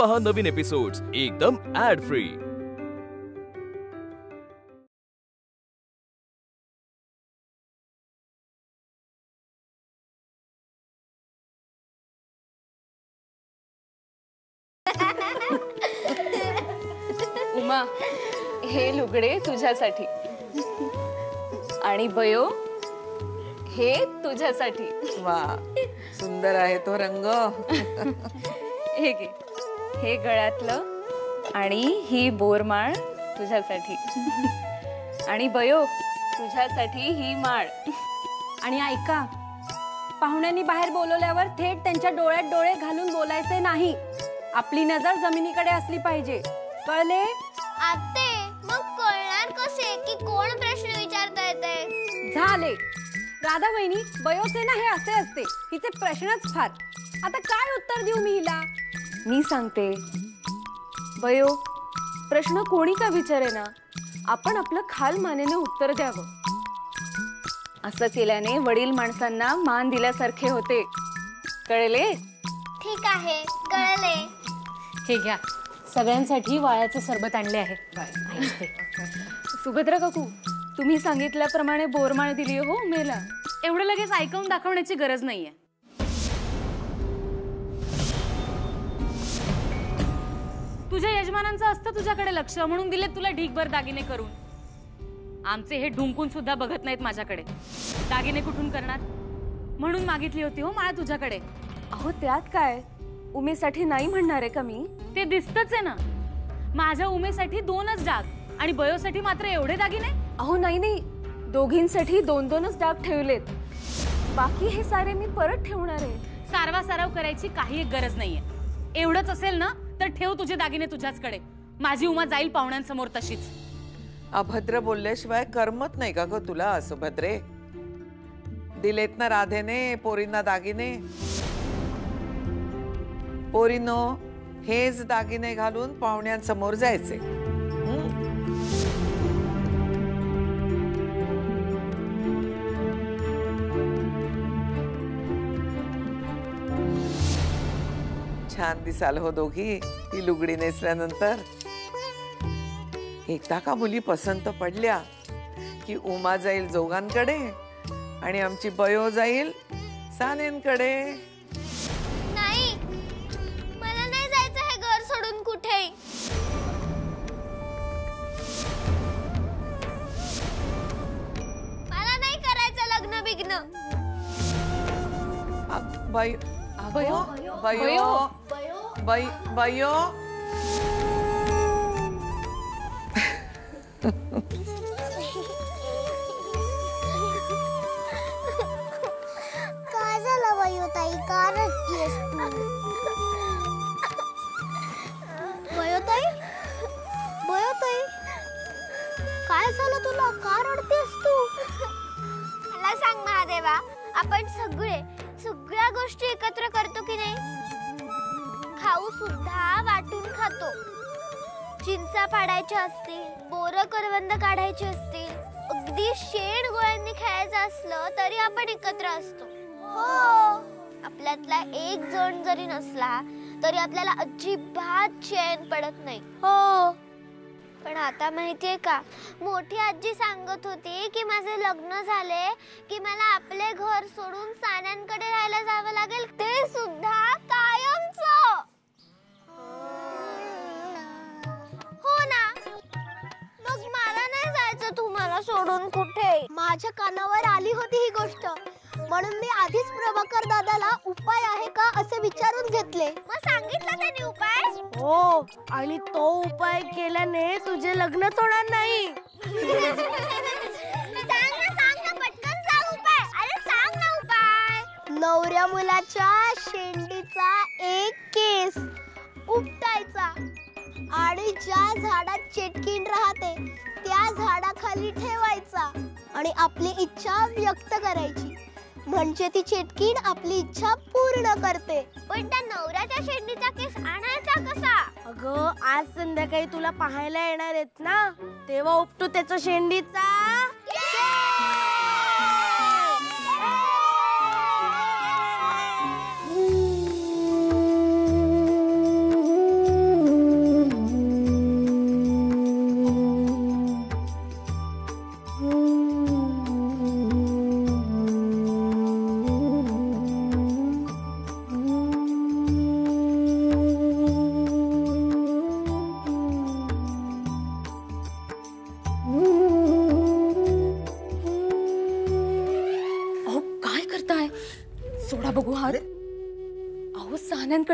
पहा नवीन एपिसोड्स एकदम add free. Uma, हे लुगडे तुझ्यासाठी आणि बयो हे तुझ्यासाठी। वा, सुंदर आहे तो रंग। हे घे, हे गळ्यातलं आणि ही बोरमाळ तुझ्यासाठी आणि बयो तुझ्यासाठी ही माळ। आणि ऐका, पाहुण्यांनी बाहेर बोलवल्यावर थेट त्यांच्या डोळ्यात डोळे घालून बोलायचे नाही। आपली नजर जमिनीकडे असली पाहिजे, कळले? आत्ते, मग कळणार कसे की कोण प्रश्न विचारता येते? झाले राधा वहिनी, बयोचे ना हे असे असते, हिचे प्रश्नच फार। आता काय उत्तर देऊ मी हिला? मी सांगते बयो, प्रश्न कोणी का विचारे ना, आपण आपलं खालमानेने उत्तर द्यावं। असं केल्याने वडील माणसांना मान दिल्यासारखे होते, कळले? ठीक आहे, कळले। हे घ्या, सगळ्यांसाठी वाळ्याचं सरबत आणले आहे। सुभद्रा काकू, तुम्ही सांगितल्याप्रमाणे बोरमाळ दिली हो उमेला। एवढं लगेच ऐकून दाखवण्याची गरज नाहीये। तुझ्या यजमानांचं असतं तुझ्याकडे लक्ष, म्हणून दिले तुला ढीकभर दागिने करून। आमचे हे ढुंकून सुद्धा बघत नाहीत माझ्याकडे, दागिने कुठून करणार, म्हणून मागितली होती हो माळ तुझ्याकडे। अहो त्यात काय, उमेसाठी नाही म्हणणार आहे का मी? ते दिसतच आहे ना, माझ्या उमेसाठी 2च डाग आणि बयोसाठी मात्र एवढे दागिने। अहो नाही नाही, दोघींसाठी 2-2च डाग ठेवलेत, बाकी हे सारे मी परत ठेवणार आहे। सारवा सारव करायची काही एक गरज नाहीये। एवढंच असेल ना तर ठेव तुझे दागिने तुझ्याचकडे, माझी उमा जाईल पाहुण्यांसमोर तशीच। अभद्र बोलल्याशिवाय करमत नाही का ग तुला? सुभद्रे, दिलेत ना राधेने पोरींना दागिने। पोरीनो, हेच दागिने घालून पाहुण्यांसमोर जायचे। छान दिसाल हो दोघी ही लुगडी नेसल्यानंतर। एकदा का मुली पसंत पडल्या की उमा जाईल जोगांकडे आणि आमची बयो जाईल सानेंकडे। नाही, मला नाही जायचं हे घर सोडून कुठे। मला नाही करायचं लग्न बिग्न। बयो बयो काय झालं वयोताई, का रडतीयस तू? वयोताई, वयोताई, काय झालं तुला, का रडतेस तू? मला सांग महादेवा, आपण सगळ्या गोष्टी एकत्र करतो की नाही? खाऊ सुद्धा वाटून खातो। चिंचा पाडायच्या असतील, बोर करवंद काढायची असतील, अगदी शेण गोळ्यांनी खेळायचं असलं तरी आपण एकत्र असतो। हो, आपल्यातला एक जण जरी नसला तरी आपल्याला अजिबात चैन पडत नाही। हो, पण आता माहितीये का, मोठी आजी सांगत होती की माझे लग्न झाले की मला आपले घर सोडून सान्यांकडे राहायला जावं लागेल, ते सुद्धा कायमचं। हो ना, मग मला नाही जायचं तुम्हाला सोडून कुठे। माझ्या कानावर आली होती ही गोष्ट, म्हणून मी आधीच प्रभाकर दादाला उपाय आहे का असे विचारून घेतले। मग सांगितलं त्याने उपाय? हो, आणि तो उपाय केल्याने तुझे लग्नच होणार नाही। सांग ना पटकन सांग उपाय। अरे सांग ना उपाय। नवऱ्या मुलाच्या शेंडीचा एक केस उपटायचा आणि ज्या झाडात चेटकीण राहते त्या झाडाखाली ठेवायचा आणि आपली इच्छा व्यक्त करायची, म्हणजे ती चेटकीण आपली इच्छा पूर्ण करते। पण त्या नवऱ्याच्या शेंडीचा केस आणायचा कसा? अगं, आज संध्याकाळी तुला पाहायला येणार आहेत ना, तेव्हा उपटू त्याचा शेंडीचा।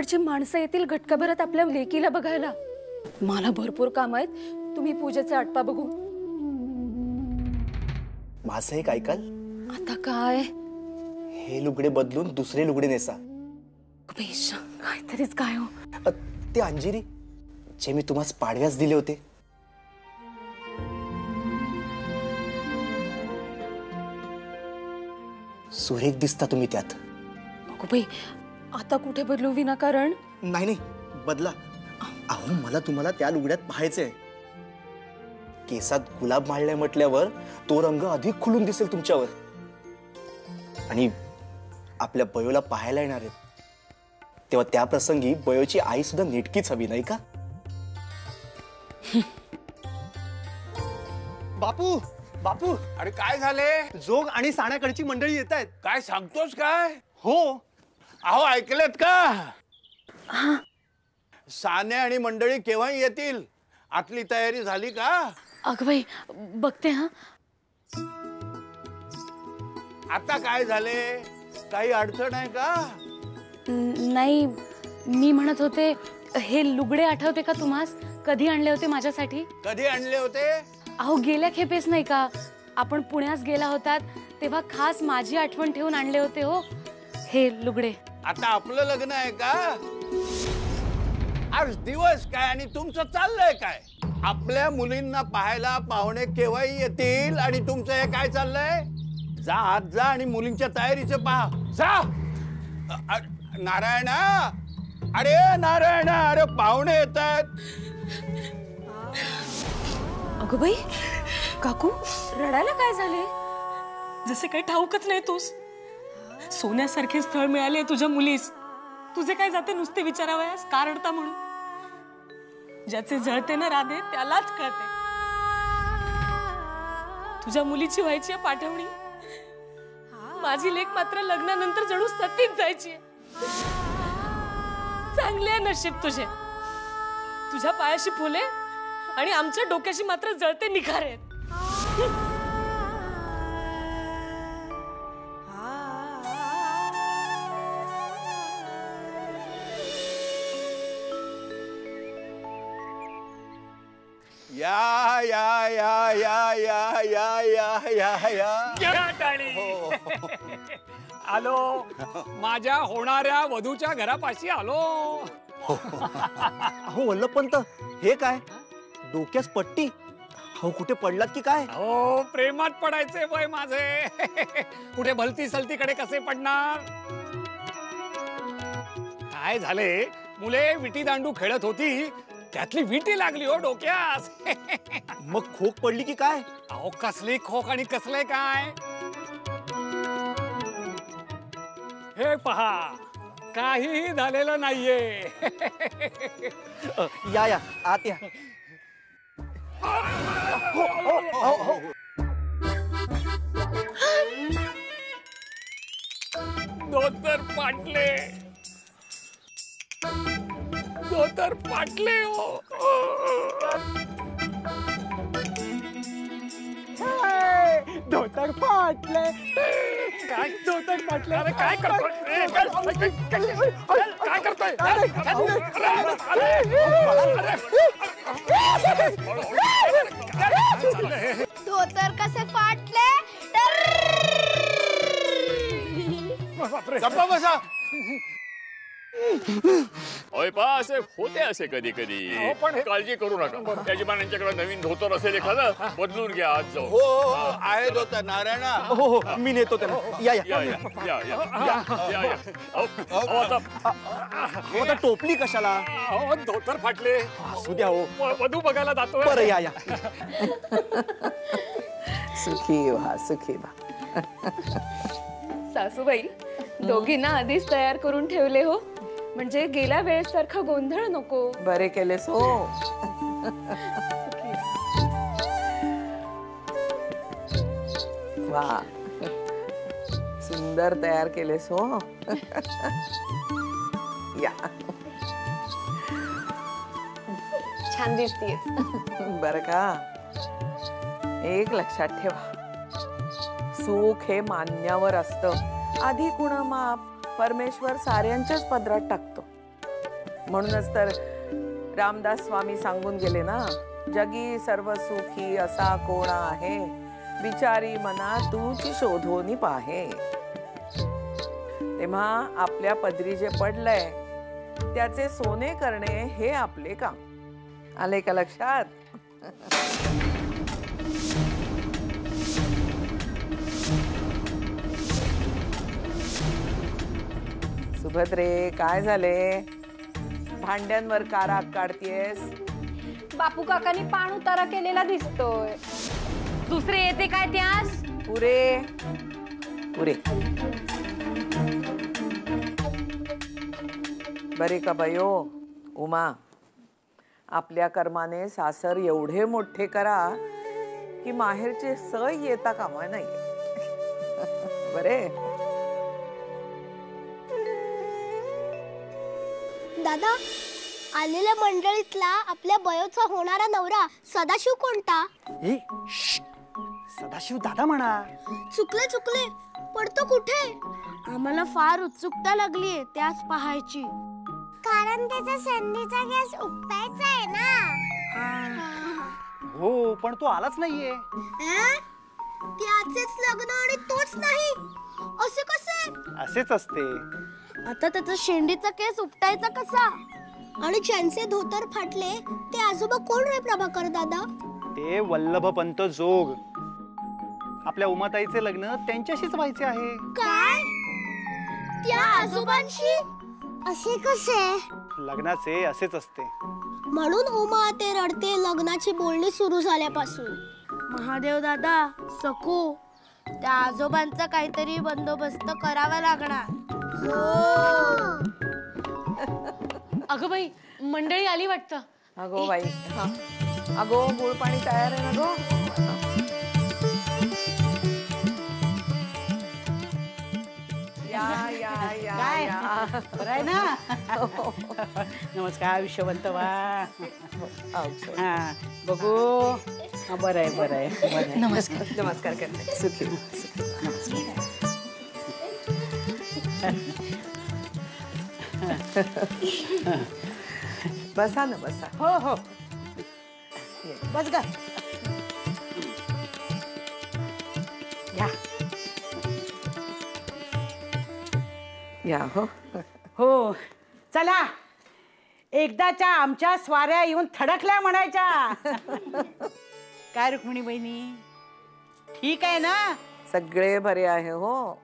तिकडची माणसं येतील घटकाभरात आपल्या लेकीला बघायला. मला भरपूर काम आहेत. तुम्ही पूजेचे आटपा बघू. माझं एक ऐकाल? आता काय? हे लुगडे बदलून दुसरे लुगडे नेसा. बेश, काहीतरीच काय हो. ते अंजिरी जे मी तुम्हाला पाडव्यास दिले होते. सुरेख दिसता तुम्ही त्यात. अगो बाई, आता कुठे बदलू विनाकारण? नाही नाही, बदला. अहो, मला तुम्हाला त्या लुगड्यात पाहायचंय. केसात गुलाब माळले म्हटल्यावर तो रंग अधिक खुलून दिसेल तुमच्यावर. आणि आपल्या बयोला पाहायला येणार आहेत तेव्हा त्या प्रसंगी बयोची आई सुद्धा नेटकीच हवी, नाही का? बापू बापू, अरे काय झाले? जोग आणि साण्याकडची मंडळी येत आहेत. काय सांगतोस काय? हो. अहो, ऐकलेत का? साने आणि मंडळी केव्हा येतील? आतली तयारी झाली का? अगं बाई, बघते हा. आता काय झाले? काही अडचण आहे का? नाही, मी म्हणत होते हे लुगडे आठवते का तुम्हास? कधी आणले होते माझ्यासाठी? कधी आणले होते? अहो, गेल्या खेपेस नाही का आपण पुण्यास गेला होतात तेव्हा खास माझी आठवण ठेवून आणले होते हो हे लुगडे. आता आपलं लग्न आहे का? आज दिवस काय आणि तुमचं चाललंय काय? आपल्या मुलींना पाहायला पाहुणे केव्हाही येतील आणि तुमचं हे काय चाललंय? जा, आत जा आणि मुलींच्या तयारीचं पहा. जा. नारायणा, अरे नारायणा, अरे पाहुणे येतात. अगो बाई, काकू रडायला काय झाले? जसे काही ठाऊकच नाही तूस. सोन्यासारखे स्थळ मिळाले तुझ्या मुलीस. तुझे काय जाते नुसते विचारावयास का रडता म्हणून? ज्याचे जळते ना राधे त्यालाच कळते. तुझ्या मुलीची व्हायची आहे पाठवणी. माझी लेक मात्र लग्नानंतर जणू सतीच जायची. चांगले नशीब तुझे. तुझ्या पायाशी फुले आणि आमच्या डोक्याशी मात्र जळते निखार आहेत. या या या या या या या या या टाळी. आलो, माझ्या होणाऱ्या वधूच्या घरापाशी आलो. अहो वल्लभपंत, हे काय डोक्यास पट्टी? अहो, कुठे पडलात की काय? हो, प्रेमात पडायचे वय माझे. कुठे भलती सलतीकडे कसे पडणार? काय झाले, मुले विटी दांडू खेळत होती त्यातली विटी लागली हो डोक्यास. मग खोक पडली की काय? अहो, कसली खोक आणि कसले काय? हे पहा, काहीही झालेलं नाहीये. या या आत या. हो, हो, हो, हो. धोतर फाटले, धोतर फाटले हो. धोतर फाटले. काय धोतर फाटले. अरे काय करतोय? काय करतोय? धोतर कसे फाटले? गप्पा बसा. होय पा, असे होते असे कधी कधी. काळजी करू नका. यजमानांच्याकडे नवीन धोतर असेल एखादं, बदलून घ्या आज जाऊ. हो हो, आहे धोतर. नारायणा, हो हो, मी नेतो त्याला. या या या या या या या या. अहो, आता टोपली कशाला? अहो, धोतर फाटले. असू द्या हो. वधू बघायला जातोय. बरं या या. सुखी व्हा, सुखी व्हा. सासूबाई, दोघींना आधीच तयार करून ठेवले हो, म्हणजे गेल्या वेळेसारखा गोंधळ नको. बरे केलेस हो. वा, सुंदर तयार केलेस हो. या, छान दिसतीये. बर का, एक लक्षात ठेवा, सुख हे मान्यावर असतं. आधी कुणा माप परमेश्वर साऱ्यांच्याच पदरात टाकतो. म्हणूनच तर रामदास स्वामी सांगून गेले ना, जगी सर्व सुखी असा कोण आहे, विचारी मना तूची शोधोनी पाहे. तेव्हा आपल्या पदरी जे पडलंय त्याचे सोने करणे हे आपले काम. आले का लक्षात? सुभद्रे, काय झाले? भांड्यांवर का राग काढतेस? बापू काकांनी पाण उतारा केलेला दिसतोय. दुसरे येते काय त्यास? पुरे पुरे. बरे का बयो? उमा, आपल्या कर्माने सासर एवढे मोठे करा की माहेरचे सय येता कामा नाही. बरे. दादा, आलेल्या मंडळीतला आपल्या बयोचा होणारा नवरा सदाशिव कोणता? ए, सदाशिव दादा म्हणा. चुकले, पण तो कुठे? आम्हाला फार उत्सुकता लागलीये त्याच पाहायची. कारण त्याचा संधीचा गॅस उपटायचा आहे ना. हो, पण तो आलाच नाहीये. त्याचेच लग्न आणि तोच नाही, असे कसे? असेच असते. आता त्याचा शेंडीचा केस उपटायचा कसा? आणि ज्यांचे धोतर फाटले ते आजोबा कोण रे प्रभाकर दादा? ते वल्लभपंत जोग. आपल्या उमाताईचे लग्न त्यांच्याशीच व्हायचे आहे. काय? त्या आजोबांशी? असे कसे? लग्नाचे असेच असते. म्हणून उमा ते रडते लग्नाची बोलणी सुरू झाल्यापासून. महादेव दादा, सकू, त्या आजोबांचा काहीतरी बंदोबस्त करावा लागणार. अगं बाई, मंडळी आली वाटतं. अगो बाई, अगो गुळ पाणी तयार आहे ना गो. या या या या. बरं आहे ना? नमस्कार विश्ववंत वा. हा, बघू. बरं आहे. नमस्कार करते. सुखी. बसा ना, बसा. हो. बस ग. या. हो, चला. एकदाच्या आमच्या स्वाऱ्या येऊन थडकल्या म्हणायच्या. काय रुक्मिणी बहिणी, ठीक आहे ना? सगळे बरे आहे हो.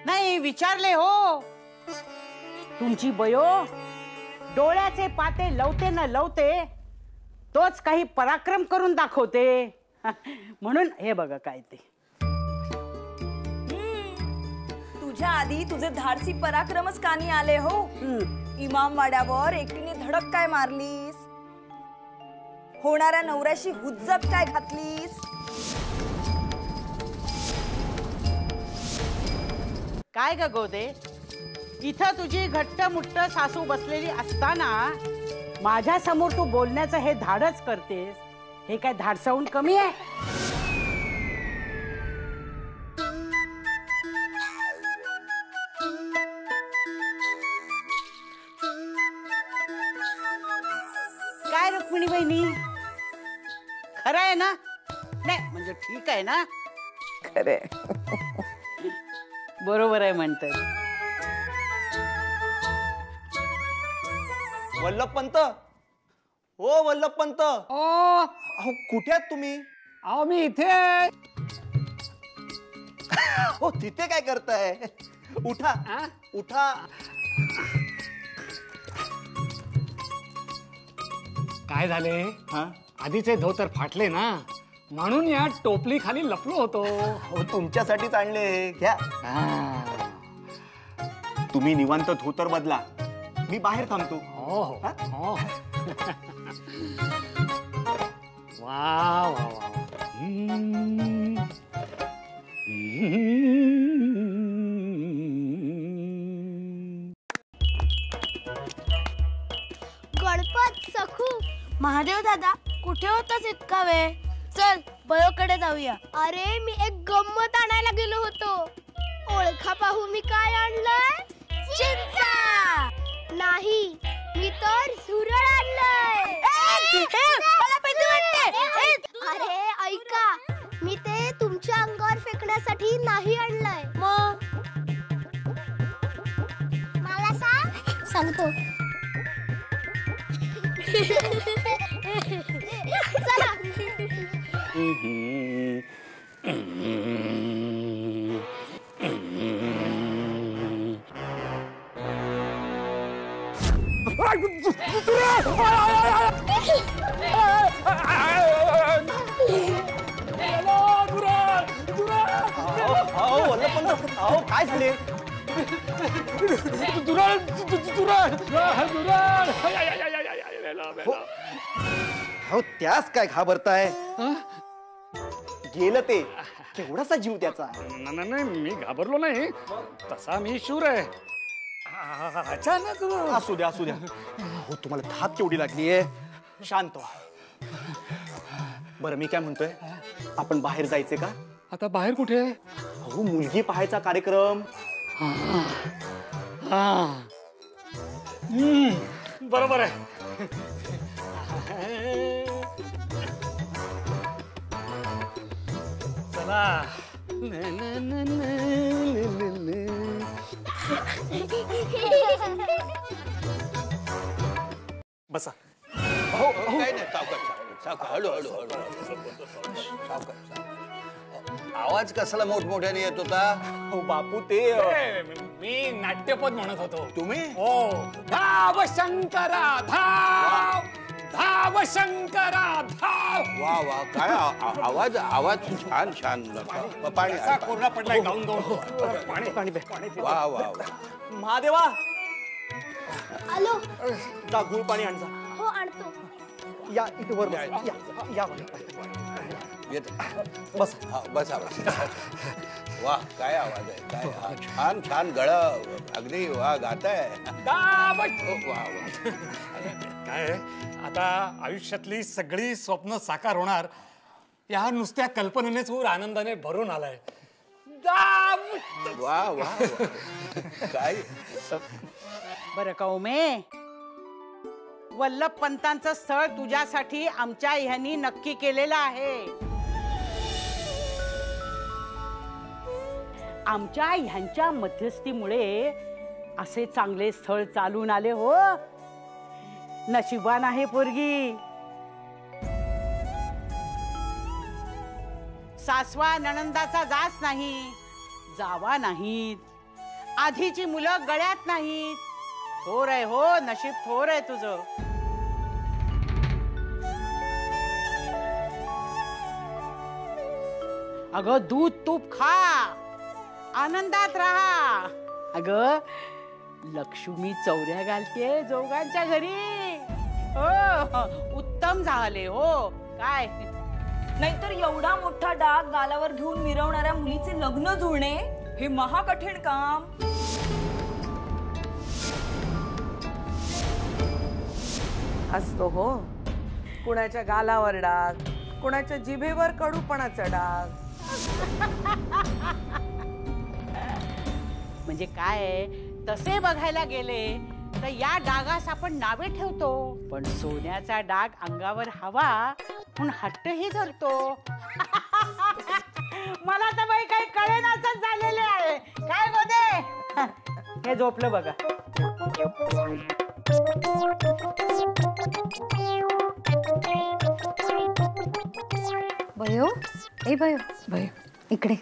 नाही, विचारले हो. तुमची बयो डोळ्याचे पाते लवते न लवते तोच काही पराक्रम करून दाखवते. म्हणून हे बघा काय ते. तुझ्या आधी तुझे धाडसी पराक्रमच कानी आले हो. इमामवाड्यावर एकटीने धडक काय मारलीस? होणाऱ्या नवऱ्याशी हुज्जत काय घातलीस? काय ग गोदे, इथं तुझी घट्ट मुट्ट सासू बसलेली असताना माझ्या समोर तू बोलण्याचं हे धाडच करतेस, हे काय धाडसावून कमी आहे? काय रुक्मिणी बहिणी, खरं आहे ना? नाही म्हणजे ठीक आहे ना? खरे. बरोबर आहे म्हणतात. वल्लभपंत, हो वल्लभपंत. अहो कुठे आहात तुम्ही? अहो मी इथे. हो तिथे काय करताय? उठा उठा. काय झाले? आधीचे धोतर फाटले ना, म्हणून या टोपली खाली लपलो होतो. हो तुमच्यासाठीच आणले, घ्या. तुम्ही निवांत धोतर बदला, मी बाहेर थांबतो. हो हो. वा वा वा. गणपत, सखू. महादेव दादा, कुठे होतास इतका वेळ? चल बयोकडे जाऊया. अरे मी एक गंमत आणायला गेलो होतो. ओळखा पाहू मी काय आणलंय? चिंचा नाही, मी तर झुरळ आणलंय. अरे ऐका, मी ते तुमच्या अंगावर फेकण्यासाठी नाही आणलंय. मग मला सांगतो. चला. काय झाले? हो त्यास काय घाबरताय? गेलं ते केवढासा जीव त्याचा. नाही मी घाबरलो नाही, तसा मी शूर आहे. अचानक असू द्या असू द्या. हो तुम्हाला धाप केवढी लागली आहे. शांत व्हा. बरं मी काय म्हणतोय, आपण बाहेर जायचे का? आता बाहेर कुठे? हो मुलगी पाहायचा कार्यक्रम. बरोबर आहे. चला. बसा. काही नाही, सावकाश हळूहळू. आवाज कसला मोठमोठ्याने येत होता? हो बापू ते मी नाट्यपद म्हणत होतो. तुम्ही? हो. धाव शंकरा धाव, धाव शंकरा धाव. वा वा काय आवाज आवाज छान छान. पाणी कोरडा पडलाय गाऊन गाऊन. पाणी पाणी वा वा वा. महादेवा आलो. जा गुळ पाणी आणजा. हो आणतो. या इथे वर बसा. या बस बसा बसा. वा काय आवाज आहे, काय छान छान गळ. अगदी वा गाताय. काय आता आयुष्यातली सगळी स्वप्न साकार होणार या नुसत्या कल्पनेनेच ऊर आनंदाने भरून आलाय. वा वा काय. बरं का उमे, वल्लभ पंतांचं स्थळ तुझ्यासाठी आमच्या ह्यांनी नक्की केलेलं आहे. आमच्या ह्यांच्या मध्यस्थीमुळे असे चांगले स्थळ चालून आले. हो नशिबान आहे पोरगी. सासवा नणंदाचा जास नाही, जावा नाहीत. आधीची मुलं गळ्यात नाहीत. थोर आहे हो, नशीब थोर आहे तुझं. अगं दूध तूप खा, आनंदात राहा. अगं लक्ष्मी चौऱ्या घालते जोगांच्या घरी. हो उत्तम झाले. हो काय नाहीतर एवढा मोठा डाग गालावर घेऊन मिरवणाऱ्या मुलीचे लग्न जुळणे हे महाकठीण काम. असतो हो. कुणाच्या गालावर डाग, कुणाच्या जिभेवर कडूपणाचा डाग. म्हणजे काय, तसे बघायला गेले तर या डागास आपण नावे ठेवतो, पण सोन्याचा डाग अंगावर हवा म्हणून हट्टही धरतो. मला तर बाई काही कळेनाच झालेले आहे. काय गोदे हे झोपलं बघा. भयो ए भयो भयो इकडे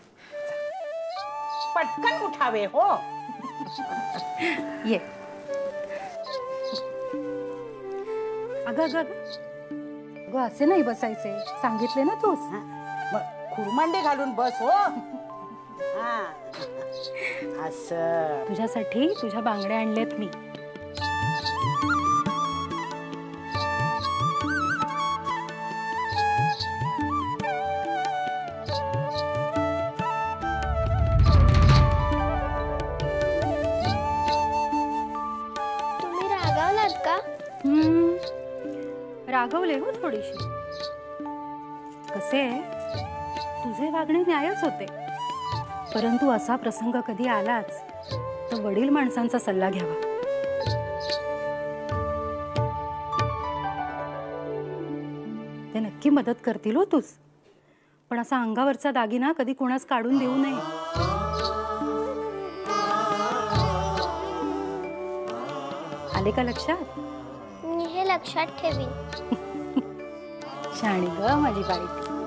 पटकन उठावे. हो ये. अगं अगं अगं असे नाही बसायचे, सांगितले ना तूच. खुरमांडे घालून बस. हो असं तुझ्यासाठी तुझ्या बांगड्या आणल्यात मी. तुम्ही रागावलात का? रागवले हो थोडीशी. कसे तुझे वागणे न्यायच होते. परंतु असा प्रसंग कधी आलाच तर वडील माणसांचा सल्ला घ्यावा. ते नक्की मदत करतील हो तूच, पण असा अंगावरचा दागिना कधी कोणास काढून देऊ नये. आले का लक्षात? मी हे लक्षात ठेवीन. शाणी ग माझी बाई.